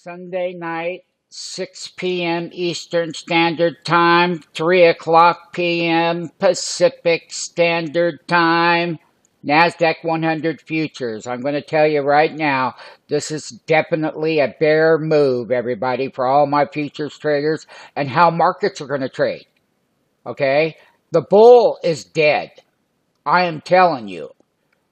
Sunday night, 6 p.m. Eastern Standard Time, 3 o'clock p.m. Pacific Standard Time. NASDAQ 100 futures. I'm going to tell you right now, this is definitely a bear move, everybody, for all my futures traders and how markets are going to trade. Okay? The bull is dead. I am telling you.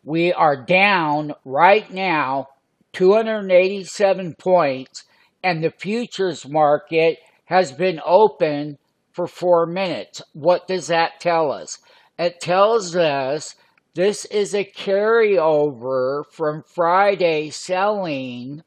We are down right now 287 points, and the futures market has been open for 4 minutes. What does that tell us? It tells us this is a carryover from Friday selling,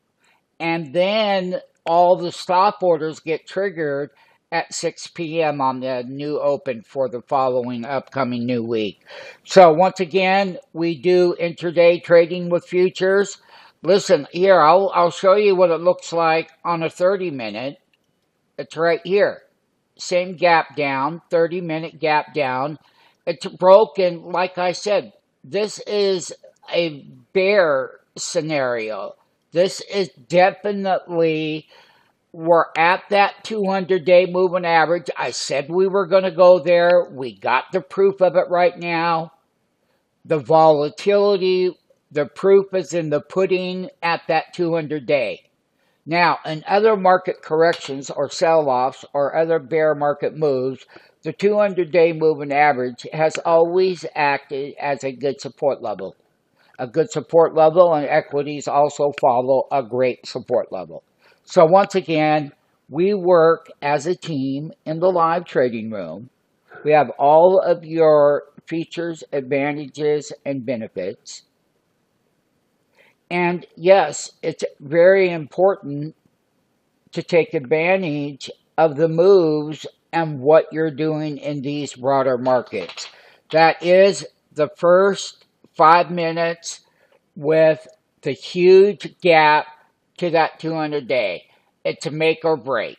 and then all the stop orders get triggered at 6 p.m. on the new open for the following upcoming new week. So once again, we do intraday trading with futures. Listen, here, I'll show you what it looks like on a 30-minute. It's right here. Same gap down, 30-minute gap down. It's broken, like I said, this is a bear scenario. This is definitely, we're at that 200-day moving average. I said we were going to go there. We got the proof of it right now. The volatility, the proof is in the pudding at that 200-day. Now, in other market corrections or sell-offs or other bear market moves, the 200-day moving average has always acted as a good support level. A good support level, and equities also follow a great support level. So once again, we work as a team in the live trading room. We have all of your features, advantages, and benefits. And yes, it's very important to take advantage of the moves and what you're doing in these broader markets. That is the first 5 minutes with the huge gap to that 200-day. It's a make or break.